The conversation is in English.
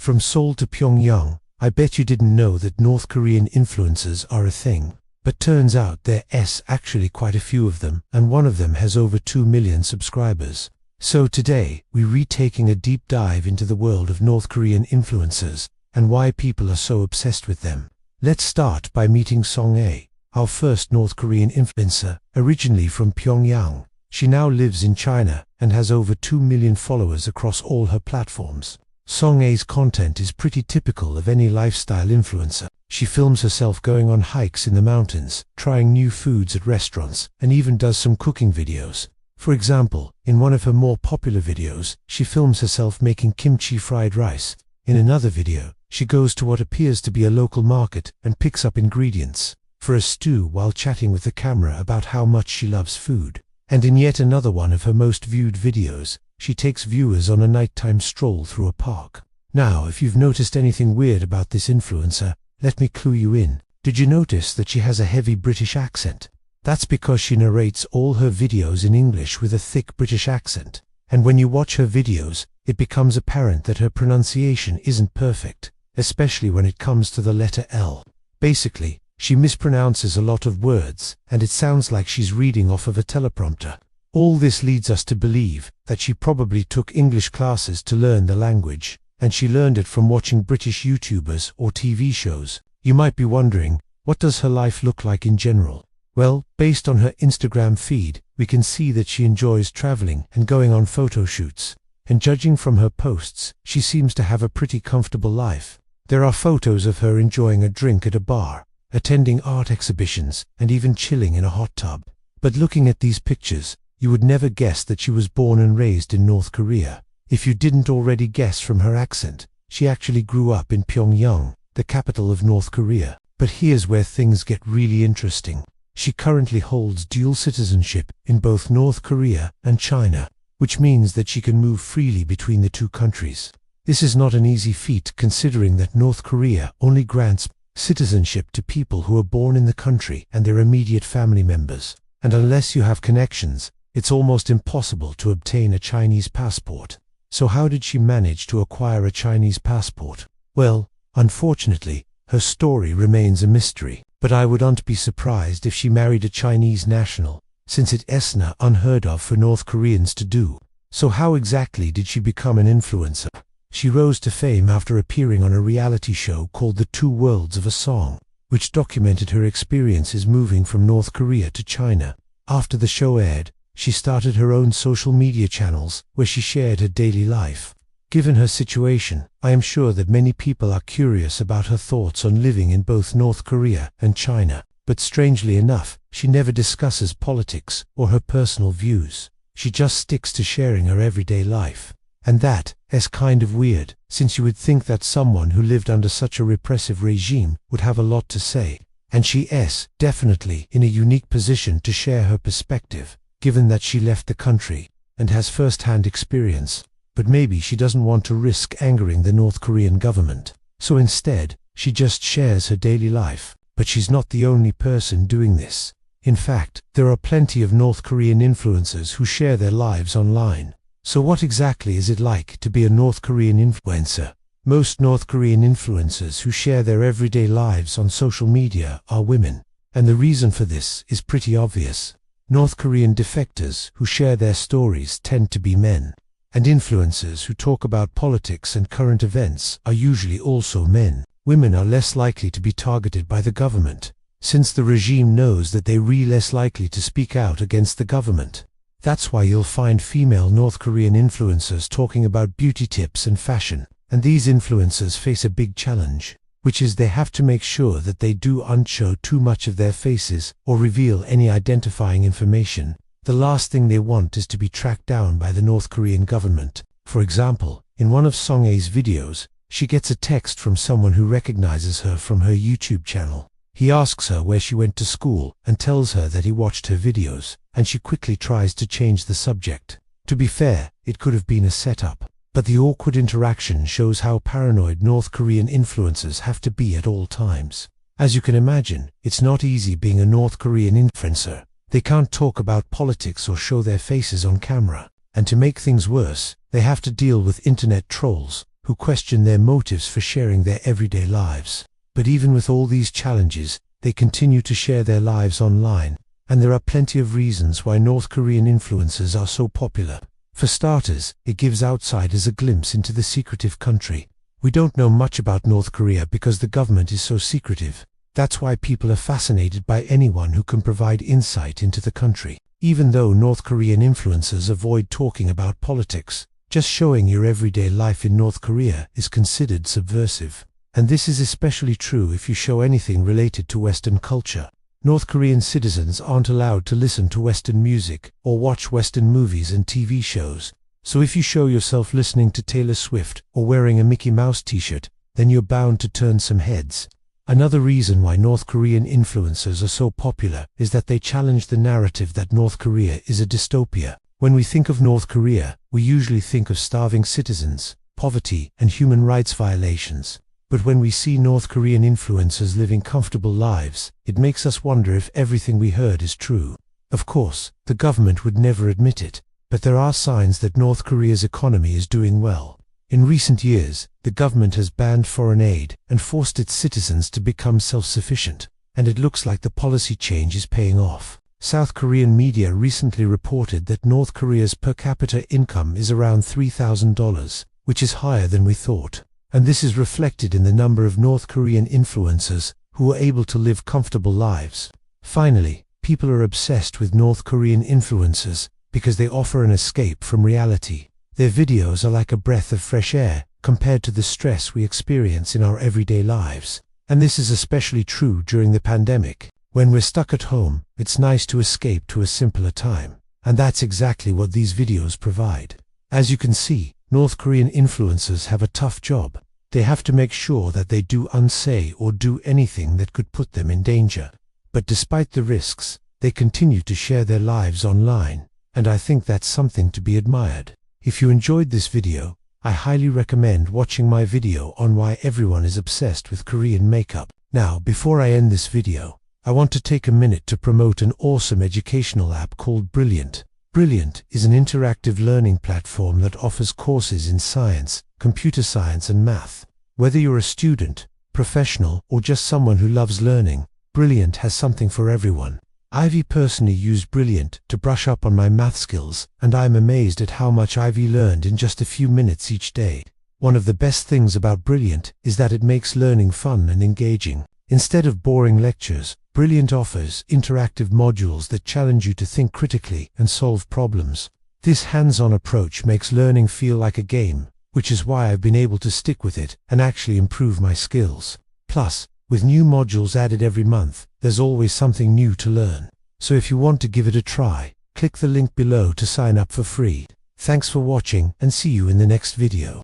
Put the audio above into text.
From Seoul to Pyongyang, I bet you didn't know that North Korean influencers are a thing. But turns out there's actually quite a few of them, and one of them has over 2 million subscribers. So today, we're retaking a deep dive into the world of North Korean influencers, and why people are so obsessed with them. Let's start by meeting Song-ae, our first North Korean influencer, originally from Pyongyang. She now lives in China, and has over 2 million followers across all her platforms. Song-ae's content is pretty typical of any lifestyle influencer. She films herself going on hikes in the mountains, trying new foods at restaurants, and even does some cooking videos. For example, in one of her more popular videos, she films herself making kimchi fried rice. In another video, she goes to what appears to be a local market and picks up ingredients for a stew while chatting with the camera about how much she loves food. And in yet another one of her most viewed videos, she takes viewers on a nighttime stroll through a park. Now, if you've noticed anything weird about this influencer, let me clue you in. Did you notice that she has a heavy British accent? That's because she narrates all her videos in English with a thick British accent. And when you watch her videos, it becomes apparent that her pronunciation isn't perfect, especially when it comes to the letter L. Basically, she mispronounces a lot of words, and it sounds like she's reading off of a teleprompter. All this leads us to believe that she probably took English classes to learn the language, and she learned it from watching British YouTubers or TV shows. You might be wondering, what does her life look like in general? Well, based on her Instagram feed, we can see that she enjoys traveling and going on photo shoots. And judging from her posts, she seems to have a pretty comfortable life. There are photos of her enjoying a drink at a bar, attending art exhibitions, and even chilling in a hot tub. But looking at these pictures, you would never guess that she was born and raised in North Korea. If you didn't already guess from her accent, she actually grew up in Pyongyang, the capital of North Korea. But here's where things get really interesting. She currently holds dual citizenship in both North Korea and China, which means that she can move freely between the two countries. This is not an easy feat, considering that North Korea only grants citizenship to people who are born in the country and their immediate family members. And unless you have connections, it's almost impossible to obtain a Chinese passport. So how did she manage to acquire a Chinese passport? Well, unfortunately, her story remains a mystery. But I wouldn't be surprised if she married a Chinese national, since it's not unheard of for North Koreans to do. So how exactly did she become an influencer? She rose to fame after appearing on a reality show called The Two Worlds of a Song, which documented her experiences moving from North Korea to China. After the show aired, she started her own social media channels where she shared her daily life. Given her situation, I am sure that many people are curious about her thoughts on living in both North Korea and China. But strangely enough, she never discusses politics or her personal views. She just sticks to sharing her everyday life. And that's kind of weird, since you would think that someone who lived under such a repressive regime would have a lot to say. And she's definitely in a unique position to share her perspective, given that she left the country and has first-hand experience. But maybe she doesn't want to risk angering the North Korean government. So instead, she just shares her daily life. But she's not the only person doing this. In fact, there are plenty of North Korean influencers who share their lives online. So what exactly is it like to be a North Korean influencer? Most North Korean influencers who share their everyday lives on social media are women. And the reason for this is pretty obvious. North Korean defectors who share their stories tend to be men. And influencers who talk about politics and current events are usually also men. Women are less likely to be targeted by the government, since the regime knows that they're less likely to speak out against the government. That's why you'll find female North Korean influencers talking about beauty tips and fashion. And these influencers face a big challenge, which is they have to make sure that they don't show too much of their faces or reveal any identifying information. The last thing they want is to be tracked down by the North Korean government. For example, in one of Song-ae's videos, she gets a text from someone who recognizes her from her YouTube channel. He asks her where she went to school and tells her that he watched her videos, and she quickly tries to change the subject. To be fair, it could have been a setup. But the awkward interaction shows how paranoid North Korean influencers have to be at all times. As you can imagine, it's not easy being a North Korean influencer. They can't talk about politics or show their faces on camera. And to make things worse, they have to deal with internet trolls, who question their motives for sharing their everyday lives. But even with all these challenges, they continue to share their lives online, and there are plenty of reasons why North Korean influencers are so popular. For starters, it gives outsiders a glimpse into the secretive country. We don't know much about North Korea because the government is so secretive. That's why people are fascinated by anyone who can provide insight into the country. Even though North Korean influencers avoid talking about politics, just showing your everyday life in North Korea is considered subversive. And this is especially true if you show anything related to Western culture. North Korean citizens aren't allowed to listen to Western music or watch Western movies and TV shows. So if you show yourself listening to Taylor Swift or wearing a Mickey Mouse t-shirt, then you're bound to turn some heads. Another reason why North Korean influencers are so popular is that they challenge the narrative that North Korea is a dystopia. When we think of North Korea, we usually think of starving citizens, poverty, and human rights violations. But when we see North Korean influencers living comfortable lives, it makes us wonder if everything we heard is true. Of course, the government would never admit it, but there are signs that North Korea's economy is doing well. In recent years, the government has banned foreign aid and forced its citizens to become self-sufficient, and it looks like the policy change is paying off. South Korean media recently reported that North Korea's per capita income is around $3,000, which is higher than we thought. And this is reflected in the number of North Korean influencers who are able to live comfortable lives. Finally, people are obsessed with North Korean influencers because they offer an escape from reality. Their videos are like a breath of fresh air compared to the stress we experience in our everyday lives. And this is especially true during the pandemic. When we're stuck at home, it's nice to escape to a simpler time. And that's exactly what these videos provide. As you can see, North Korean influencers have a tough job. They have to make sure that they do unsay or do anything that could put them in danger. But despite the risks, they continue to share their lives online, and I think that's something to be admired. If you enjoyed this video, I highly recommend watching my video on why everyone is obsessed with Korean makeup. Now, before I end this video, I want to take a minute to promote an awesome educational app called Brilliant. Brilliant is an interactive learning platform that offers courses in science, computer science, and math. Whether you're a student, professional, or just someone who loves learning, Brilliant has something for everyone. Ivy personally used Brilliant to brush up on my math skills, and I'm amazed at how much Ivy learned in just a few minutes each day. One of the best things about Brilliant is that it makes learning fun and engaging. Instead of boring lectures, Brilliant offers interactive modules that challenge you to think critically and solve problems. This hands-on approach makes learning feel like a game, which is why I've been able to stick with it and actually improve my skills. Plus, with new modules added every month, there's always something new to learn. So if you want to give it a try, click the link below to sign up for free. Thanks for watching, and see you in the next video.